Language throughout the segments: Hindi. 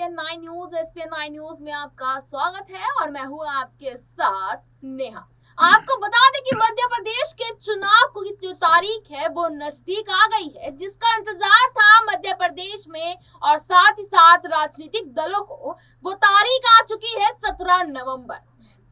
ESPN 9 news. एसपीएन 9 न्यूज में आपका स्वागत है और मैं हूँ आपके साथ नेहा। आपको बता दें कि मध्य प्रदेश के चुनाव की जो तारीख है वो नजदीक आ गई है, जिसका इंतजार था मध्य प्रदेश में और साथ ही साथ राजनीतिक दलों को। वो तारीख आ चुकी है 17 नवंबर।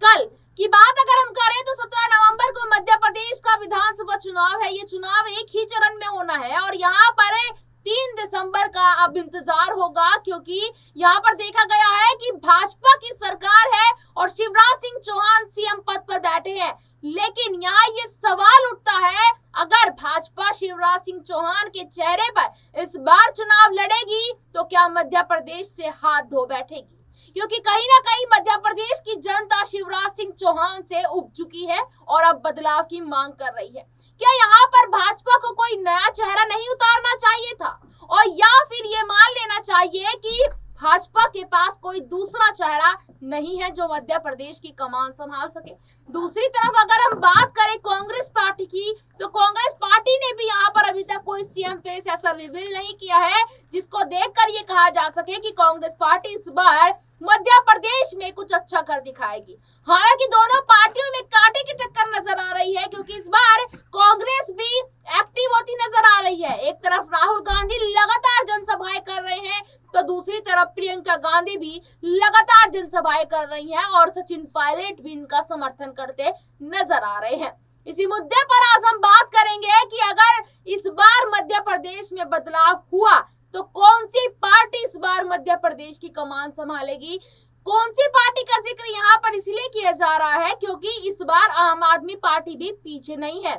कल की बात अगर हम करें तो 17 नवंबर को मध्य प्रदेश का विधानसभा चुनाव है। ये चुनाव एक ही चरण में होना है और यहाँ पर 3 दिसंबर का अब इंतजार होगा, क्योंकि यहाँ पर देखा गया है कि भाजपा की सरकार है और शिवराज सिंह चौहान सीएम पद पर बैठे हैं। लेकिन यहाँ ये सवाल उठता है, अगर भाजपा शिवराज सिंह चौहान के चेहरे पर इस बार चुनाव लड़ेगी तो क्या मध्य प्रदेश से हाथ धो बैठेगी? क्योंकि कहीं ना कहीं मध्य प्रदेश की जनता शिवराज सिंह चौहान से उब चुकी है और अब बदलाव की मांग कर रही है। क्या यहाँ पर भाजपा को कोई नया चेहरा नहीं उतारना चाहिए था, और या फिर ये मान लेना चाहिए कि भाजपा के पास कोई दूसरा चेहरा नहीं है जो मध्य प्रदेश की कमान संभाल सके? दूसरी तरफ अगर हम बात करें कांग्रेस पार्टी की, तो कांग्रेस पार्टी ने भी यहाँ पर अभी तक कोई सीएम फेस ऐसा रिवील नहीं किया है जिसको देखकर ये कहा जा सके कि कांग्रेस पार्टी इस बार मध्य प्रदेश में कुछ अच्छा कर दिखाएगी। हालांकि दोनों पार्टियों में कांटे की टक्कर नजर आ रही है, क्योंकि इस बार कांग्रेस भी एक्टिव होती नजर आ रही है। एक तरफ राहुल गांधी लगातार जनसभाएं कर रहे हैं, तो दूसरी तरफ प्रियंका गांधी भी लगातार जनसभाएं कर रही हैं और सचिन पायलट भी इनका समर्थन करते नजर आ रहे हैं। इसी मुद्दे पर आज हम बात करेंगे कि अगर इस बार मध्य प्रदेश में बदलाव हुआ तो कौन सी पार्टी इस बार मध्य प्रदेश की कमान संभालेगी। कौन सी पार्टी का जिक्र यहाँ पर इसलिए किया जा रहा है क्योंकि इस बार आम आदमी पार्टी भी पीछे नहीं है।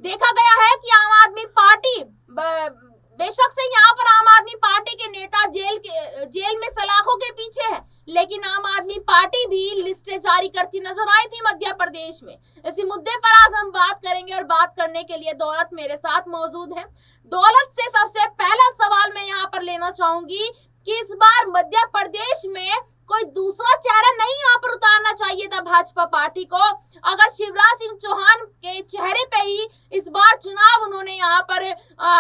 देखा गया है कि आम आदमी पार्टी बेशक से यहाँ पर आम आदमी पार्टी के नेता जेल में सलाखों के पीछे है, लेकिन आम आदमी पार्टी भी लिस्टें जारी करती नजर आई थी मध्य प्रदेश में। इसी मुद्दे पर आज हम बात करेंगे और बात करने के लिए दौलत मेरे साथ मौजूद है। दौलत से सबसे पहला सवाल मैं यहाँ पर लेना चाहूंगी कि इस बार मध्य प्रदेश में कोई दूसरा चेहरा नहीं यहाँ पर उतारना चाहिए था भाजपा पार्टी को? अगर शिवराज सिंह चौहान के चेहरे पे ही इस बार चुनाव उन्होंने यहाँ पर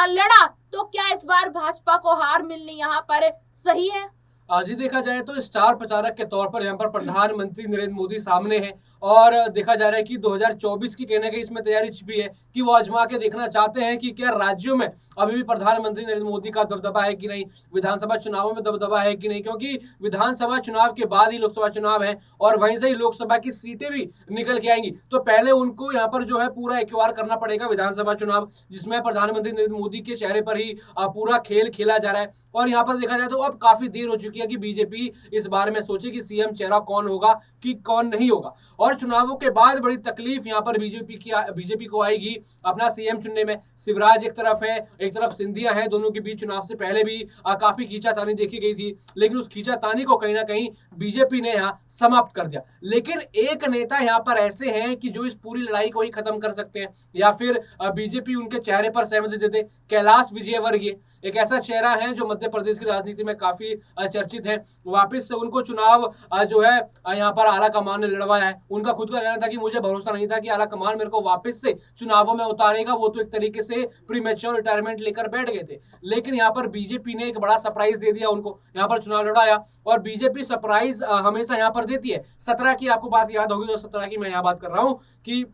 लड़ा, तो क्या इस बार भाजपा को हार मिलनी यहाँ पर सही है? जी देखा जाए तो स्टार प्रचारक के तौर पर यहाँ पर प्रधानमंत्री नरेंद्र मोदी सामने है और देखा जा रहा है कि 2024 की कहने की इसमें तैयारी छिपी है कि वो आजमा के देखना चाहते हैं कि क्या राज्यों में अभी भी प्रधानमंत्री नरेंद्र मोदी का दबदबा है कि नहीं, विधानसभा चुनावों में दबदबा है कि नहीं, क्योंकि विधानसभा चुनाव के बाद ही लोकसभा चुनाव है और वहीं से ही लोकसभा की सीटें भी निकल के आएंगी। तो पहले उनको यहाँ पर जो है पूरा एक्वायर करना पड़ेगा विधानसभा चुनाव, जिसमें प्रधानमंत्री नरेंद्र मोदी के चेहरे पर ही पूरा खेल खेला जा रहा है। और यहाँ पर देखा जाए तो अब काफी देर हो चुकी है कि बीजेपी इस बारे में सोचे कि सीएम चेहरा कौन होगा कि कौन नहीं होगा। और चुनावों के बाद बड़ी तकलीफ यहाँ पर बीजेपी को आएगी अपना सीएम चुनने में। शिवराज एक तरफ है, एक तरफ सिंधिया है, दोनों के बीच चुनाव से पहले भी काफी खींचातानी देखी गई थी, लेकिन उस खींचातानी को कहीं ना कहीं बीजेपी ने यहाँ समाप्त कर दिया। लेकिन एक नेता यहाँ पर ऐसे हैं कि जो इस पूरी लड़ाई को ही खत्म कर सकते हैं, या फिर बीजेपी उनके चेहरे पर सहमति देते। कैलाश विजयवर्गीय एक ऐसा चेहरा है जो मध्य प्रदेश की राजनीति में काफी चर्चित है। वापस से उनको चुनाव जो है यहाँ पर आला कमान ने लड़वाया है। उनका खुद का कहना था कि मुझे भरोसा नहीं था कि आला कमान मेरे को वापस से चुनावों में उतारेगा, वो तो एक तरीके से प्रीमेच्योर रिटायरमेंट लेकर बैठ गए थे। लेकिन यहाँ पर बीजेपी ने एक बड़ा सरप्राइज दे दिया उनको, यहाँ पर चुनाव लड़ाया। और बीजेपी सरप्राइज हमेशा यहाँ पर देती है। 17 की आपको बात याद होगी, तो 17 की मैं यहाँ बात कर रहा हूँ कि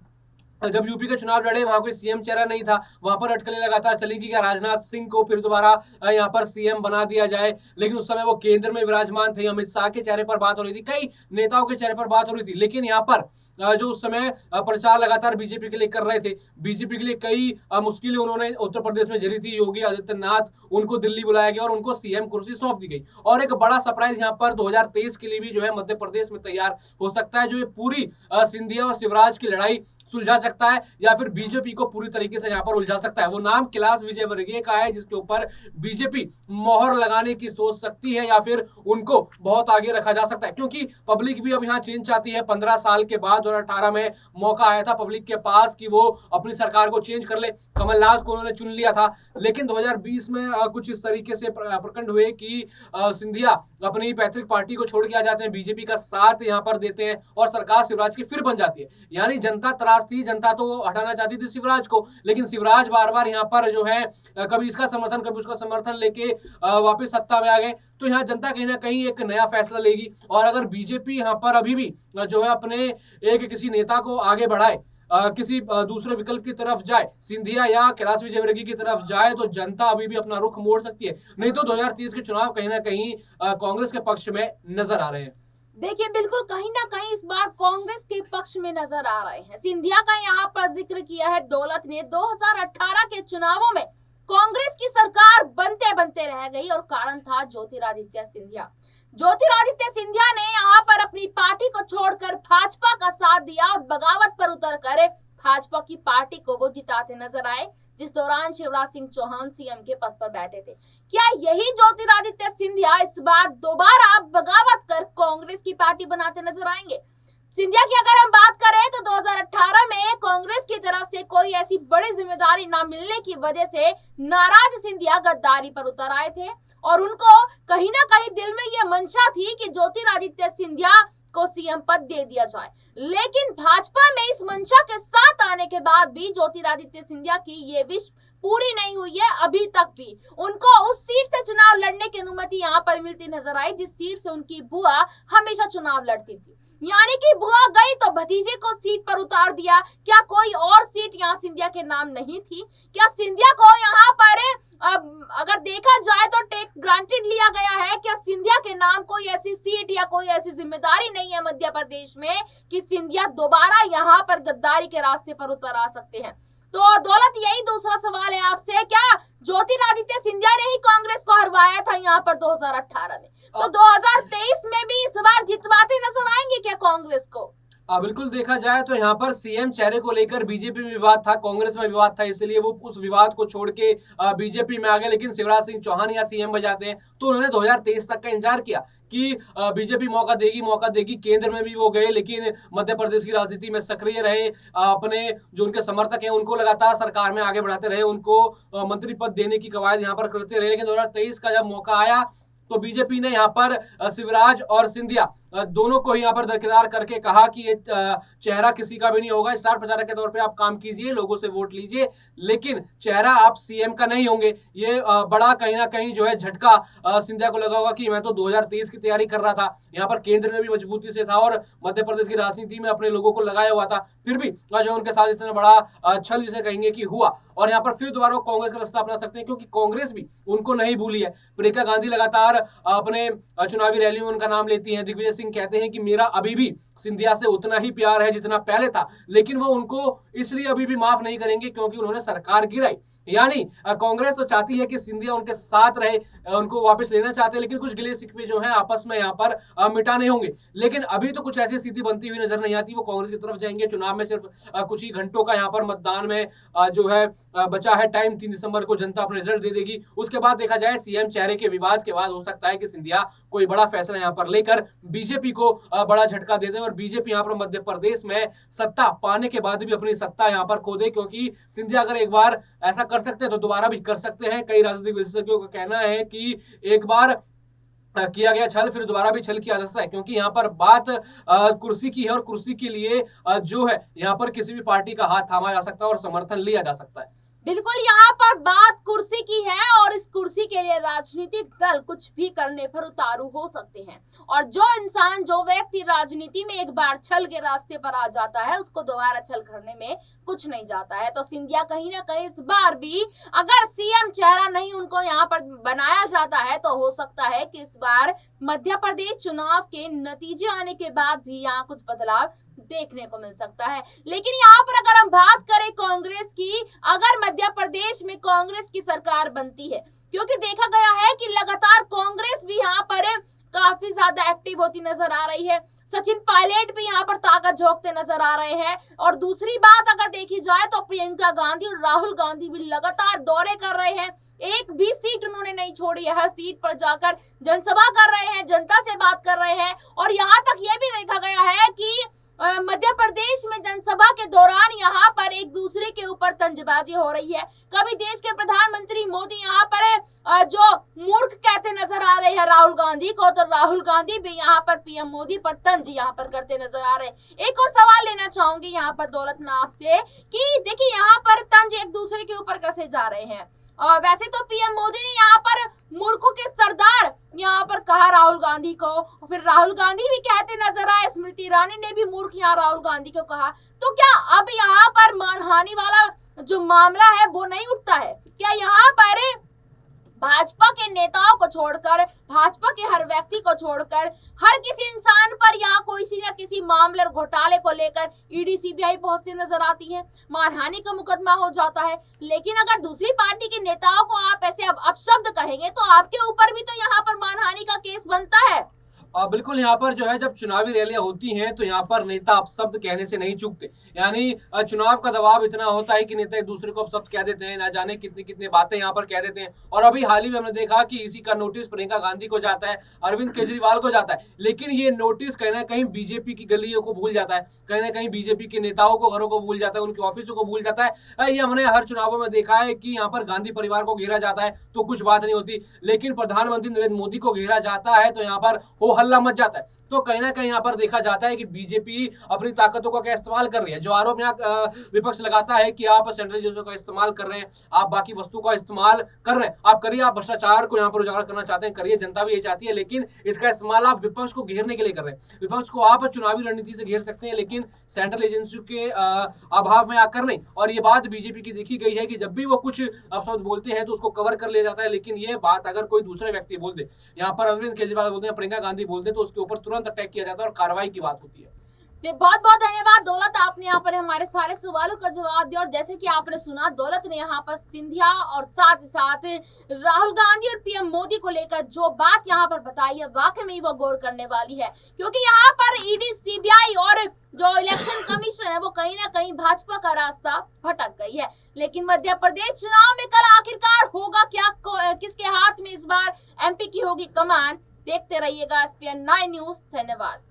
जब यूपी के चुनाव लड़े वहां कोई सीएम चेहरा नहीं था, वहां पर अटकलें लगातार चली कि क्या राजनाथ सिंह को फिर दोबारा यहाँ पर सीएम बना दिया जाए। लेकिन उस समय वो केंद्र में विराजमान थे, अमित शाह के चेहरे पर बात हो रही थी, कई नेताओं के चेहरे पर बात हो रही थी। लेकिन यहाँ पर जो उस समय प्रचार लगातार बीजेपी के लिए कर रहे थे, बीजेपी के लिए कई मुश्किलें उन्होंने उत्तर प्रदेश में झेली थी। योगी आदित्यनाथ, उनको दिल्ली बुलाया गया और उनको सीएम कुर्सी सौंप दी गई। और एक बड़ा सरप्राइज यहाँ पर 2023 के लिए भी जो है मध्य प्रदेश में तैयार हो सकता है, जो ये पूरी सिंधिया और शिवराज की लड़ाई सुलझा सकता है या फिर बीजेपी को पूरी तरीके से यहाँ पर उलझा सकता है। वो नाम कैलाश विजयवर्गीय का है, जिसके ऊपर बीजेपी मोहर लगाने की सोच सकती है या फिर उनको बहुत आगे रखा जा सकता है, क्योंकि पब्लिक भी अब यहाँ चेंज चाहती है। 15 साल के बाद 2018 में मौका आया था पब्लिक के पास कि वो अपनी सरकार को चेंज कर ले। कमलनाथ को उन्होंने चुन लिया था, लेकिन 2020 में कुछ इस तरीके से प्रकट हुए कि सिंधिया अपनी पैतृक पार्टी को छोड़ के आ जाते हैं, बीजेपी का साथ यहाँ पर देते हैं और सरकार शिवराज की फिर बन जाती है। यानी जनता नाराज थी, जनता तो हटाना चाहती थी शिवराज को, लेकिन शिवराज बार बार यहाँ पर जो है कभी इसका समर्थन कभी उसका समर्थन लेके वापस सत्ता में आ गए। तो यहाँ जनता कहीं ना कहीं एक नया फैसला लेगी। और अगर बीजेपी यहाँ पर अभी भी जो है अपने एक किसी नेता को आगे बढ़ाए, किसी दूसरे विकल्प की तरफ जाए, सिंधिया या कैलाश विजयवर्गीय की तरफ जाए, तो जनता अभी भी अपना रुख मोड़ सकती है। नहीं तो 2023 के चुनाव कहीं ना कहीं कांग्रेस के पक्ष में नजर आ रहे हैं। देखिए बिल्कुल कहीं ना कहीं इस बार कांग्रेस के पक्ष में नजर आ रहे हैं। सिंधिया का यहाँ पर जिक्र किया है दौलत ने। 2018 के चुनावों में कांग्रेस की सरकार बनते बनते रह गई और कारण था ज्योतिरादित्य सिंधिया। ज्योतिरादित्य सिंधिया ने यहाँ पर अपनी पार्टी को छोड़कर भाजपा का साथ दिया और बगावत पर उतर कर भाजपा की पार्टी को वो जिताते नजर आए, जिस दौरान शिवराज सिंह चौहान सीएम के पद पर बैठे थे। क्या यही ज्योतिरादित्य सिंधिया इस बार दोबारा बगावत कर कांग्रेस की पार्टी बनाते नजर आएंगे? सिंधिया की अगर हम बात करें तो 2018 में कांग्रेस की तरफ से कोई ऐसी बड़ी जिम्मेदारी ना मिलने की वजह से नाराज सिंधिया गद्दारी पर उतर आए थे और उनको कहीं ना कहीं दिल में यह मंशा थी कि ज्योतिरादित्य सिंधिया को सीएम पद दे दिया जाए। लेकिन भाजपा में इस मंशा के साथ आने के बाद भी ज्योतिरादित्य सिंधिया की ये विश पूरी नहीं हुई है। अभी तक भी उनको उस सीट से चुनाव लड़ने की अनुमति यहाँ पर मिलती नजर आई जिस सीट से उनकी बुआ हमेशा चुनाव लड़ती थी। यानी कि बुआ गई तो भतीजे को सीट पर उतार दिया। क्या कोई और सीट यहाँ सिंधिया के नाम नहीं थी? क्या सिंधिया को यहाँ पर अगर देखा जाए तो टेक ग्रांटेड लिया गया है? क्या सिंधिया के नाम कोई ऐसी सीट या कोई ऐसी जिम्मेदारी नहीं है मध्य प्रदेश में कि सिंधिया दोबारा यहाँ पर गद्दारी के रास्ते पर उतर आ सकते हैं? तो दौलत यही दूसरा सवाल है आपसे, क्या ज्योतिरादित्य सिंधिया ने ही कांग्रेस को हरवाया था यहाँ पर 2018 में? तो 2023 में भी इस बार जितवाते नजर आएंगे क्या कांग्रेस को? बिल्कुल देखा जाए तो यहाँ पर सीएम चेहरे को लेकर बीजेपी में विवाद था, कांग्रेस में विवाद था, इसलिए वो उस विवाद को छोड़ के बीजेपी में आ गए। लेकिन शिवराज सिंह चौहान या सीएम बजाते हैं तो उन्होंने 2023 तक का इंतजार किया कि बीजेपी मौका देगी। केंद्र में भी वो गए, लेकिन मध्य प्रदेश की राजनीति में सक्रिय रहे, अपने जो उनके समर्थक हैं उनको लगातार सरकार में आगे बढ़ाते रहे, उनको मंत्री पद देने की कवायद यहाँ पर करते रहे। लेकिन 2023 का जब मौका आया तो बीजेपी ने यहाँ पर शिवराज और सिंधिया दोनों को यहाँ पर दरकिनार करके कहा कि ये चेहरा किसी का भी नहीं होगा, स्टार प्रचारक के तौर पे आप काम कीजिए, लोगों से वोट लीजिए, लेकिन चेहरा आप सीएम का नहीं होंगे। ये बड़ा कहीं ना कहीं जो है झटका सिंधिया को लगा होगा कि मैं तो 2023 की तैयारी कर रहा था, यहाँ पर केंद्र में भी मजबूती से था और मध्य प्रदेश की राजनीति में अपने लोगों को लगाया हुआ था, फिर भी जो उनके साथ इतना बड़ा छल जिसे कहेंगे कि हुआ, और यहाँ पर फिर दोबारा कांग्रेस का रास्ता अपना सकते हैं क्योंकि कांग्रेस भी उनको नहीं भूली है। प्रियंका गांधी लगातार अपने चुनावी रैली में उनका नाम लेती हैं। दिग्विजय सिंह कहते हैं कि मेरा अभी भी सिंधिया से उतना ही प्यार है जितना पहले था, लेकिन वो उनको इसलिए अभी भी माफ नहीं करेंगे क्योंकि उन्होंने सरकार गिराई। यानी कांग्रेस तो चाहती है कि सिंधिया उनके साथ रहे, उनको वापस लेना चाहते हैं, लेकिन कुछ गिले शिकवे जो है आपस में यहाँ पर मिटाने होंगे। लेकिन अभी तो कुछ ऐसी स्थिति बनती हुई नजर नहीं आती। वो कांग्रेस की तरफ जाएंगे। चुनाव में सिर्फ कुछ ही घंटों का यहाँ पर मतदान में जो है बचा है टाइम, 3 दिसंबर को जनता अपना रिजल्ट दे देगी। उसके बाद देखा जाए सीएम चेहरे के विवाद के बाद हो सकता है कि सिंधिया कोई बड़ा फैसला यहाँ पर लेकर बीजेपी को बड़ा झटका दे दें और बीजेपी यहाँ पर मध्य प्रदेश में सत्ता पाने के बाद भी अपनी सत्ता यहाँ पर खो दे, क्योंकि सिंधिया अगर एक बार ऐसा कर सकते हैं तो दोबारा भी कर सकते हैं। कई राजनीतिक विशेषज्ञों का कहना है कि एक बार किया गया छल फिर दोबारा भी छल किया जा सकता है, क्योंकि यहाँ पर बात कुर्सी की है और कुर्सी के लिए जो है यहाँ पर किसी भी पार्टी का हाथ थामा जा सकता है और समर्थन लिया जा सकता है। बिल्कुल यहाँ पर बात कुर्सी की है और इस कुर्सी के लिए राजनीतिक दल कुछ भी करने पर उतारू हो सकते हैं और जो इंसान जो व्यक्ति राजनीति में एक बार छल के रास्ते पर आ जाता है उसको दोबारा छल करने में कुछ नहीं जाता है। तो सिंधिया कहीं ना कहीं इस बार भी अगर सीएम चेहरा नहीं उनको यहाँ पर बनाया जाता है तो हो सकता है कि इस बार मध्य प्रदेश चुनाव के नतीजे आने के बाद भी यहाँ कुछ बदलाव देखने को मिल सकता है। लेकिन यहाँ पर अगर हम बात करें कांग्रेस की, अगर मध्य प्रदेश में कांग्रेस की सरकार बनती है, क्योंकि देखा गया है कि लगातार कांग्रेस भी यहाँ पर काफी ज्यादा एक्टिव होती नजर आ रही है। सचिन पायलट भी यहाँ पर ताकत झोंकते नजर आ रहे हैं और दूसरी बात अगर देखी जाए तो प्रियंका गांधी और राहुल गांधी भी लगातार दौरे कर रहे हैं। एक भी सीट उन्होंने नहीं छोड़ी है, हर सीट पर जाकर जनसभा कर रहे हैं, जनता से बात कर रहे हैं और यहाँ तक ये भी देखा गया है कि मध्य प्रदेश में जनसभा के दौरान यहाँ पर एक दूसरे के ऊपर तंजबाजी हो रही है। कभी देश के प्रधानमंत्री मोदी यहाँ पर जो मूर्ख कहते नजर आ रहे हैं राहुल गांधी को, तो राहुल गांधी भी यहाँ पर पीएम मोदी पर तंज यहाँ पर करते नजर आ रहे हैं। एक और सवाल लेना चाहूंगी यहाँ पर दौलत मैं आपसे कि देखिए यहाँ पर तंज एक दूसरे के ऊपर कसे जा रहे हैं। वैसे तो पीएम मोदी ने यहाँ पर मूर्खों के सरदार यहाँ पर कहा राहुल गांधी को, फिर राहुल गांधी भी कहते नजर आए, स्मृति ईरानी ने भी मूर्ख यहाँ राहुल गांधी को कहा। तो क्या अब यहाँ पर मानहानि वाला जो मामला है वो नहीं उठता है? क्या यहाँ पर भाजपा के नेताओं को छोड़कर, भाजपा के हर व्यक्ति को छोड़कर हर किसी इंसान पर यहाँ किसी न किसी मामले और घोटाले को लेकर ईडी सीबीआई पहुंचती नजर आती है, मानहानि का मुकदमा हो जाता है। लेकिन अगर दूसरी पार्टी के नेताओं को आप ऐसे अपशब्द कहेंगे तो आपके ऊपर भी तो यहाँ पर मानहानि का केस बनता है। बिल्कुल, यहाँ पर जो है जब चुनावी रैलियां होती हैं तो यहाँ पर नेता अपशब्द कहने से नहीं चूकते। यानी चुनाव का दबाव इतना होता है कि नेता एक दूसरे को अपशब्द कह देते हैं, ना जाने कितनी कितनी बातें यहाँ पर कह देते हैं। और अभी हाल ही में हमने देखा कि इसी का नोटिस प्रियंका गांधी को जाता है, अरविंद केजरीवाल को जाता है, लेकिन ये नोटिस कहीं ना कहीं बीजेपी की गलियों को भूल जाता है, कहीं ना कहीं बीजेपी के नेताओं को घरों को भूल जाता है, उनके ऑफिसों को भूल जाता है। ये हमने हर चुनावों में देखा है कि यहाँ पर गांधी परिवार को घेरा जाता है तो कुछ बात नहीं होती, लेकिन प्रधानमंत्री नरेंद्र मोदी को घेरा जाता है तो यहाँ पर हो हल्ला मच जाता है। तो कहीं ना कहीं यहाँ पर देखा जाता है कि बीजेपी अपनी ताकतों का क्या इस्तेमाल कर रही है। जो आरोप यहाँ विपक्ष लगाता है कि आप सेंट्रल एजेंसियों का इस्तेमाल कर रहे हैं, आप बाकी वस्तुओं का इस्तेमाल कर रहे हैं, आप करिए, आप भ्रष्टाचार को यहाँ पर उजागर करना चाहते हैं, करिए, जनता भी यही चाहती है, लेकिन इसका इस्तेमाल आप विपक्ष को घेरने के लिए कर रहे हैं। विपक्ष को आप चुनावी रणनीति से घेर सकते हैं, लेकिन सेंट्रल एजेंसियों के अभाव में आकर नहीं। और ये बात बीजेपी की देखी गई है कि जब भी वो कुछ अपशब्द बोलते हैं तो उसको कवर कर लिया जाता है, लेकिन ये बात अगर कोई दूसरे व्यक्ति बोल दे, यहाँ पर अरविंद केजरीवाल बोलते हैं, प्रियंका गांधी बोलते हैं, तो उसके ऊपर तुरंत अटैक किया जाता है और कार्रवाई की बात होती है। बहुत बहुत धन्यवाद दौलत, आपने यहाँ पर हमारे सारे सवालों का जवाब दिया। और जैसे कि आपने सुना, दौलत ने यहाँ पर सिंधिया और साथ ही साथ राहुल गांधी और पीएम मोदी को लेकर जो बात यहाँ पर बताई है, वाकई में वो गौर करने वाली है, क्योंकि यहाँ पर ईडी सीबीआई और जो इलेक्शन कमीशन है वो कहीं ना कहीं भाजपा का रास्ता भटक गई है। लेकिन मध्य प्रदेश चुनाव में कल आखिरकार होगा क्या, किसके हाथ में इस बार एमपी की होगी कमान, देखते रहिएगा SPN 9 न्यूज। धन्यवाद।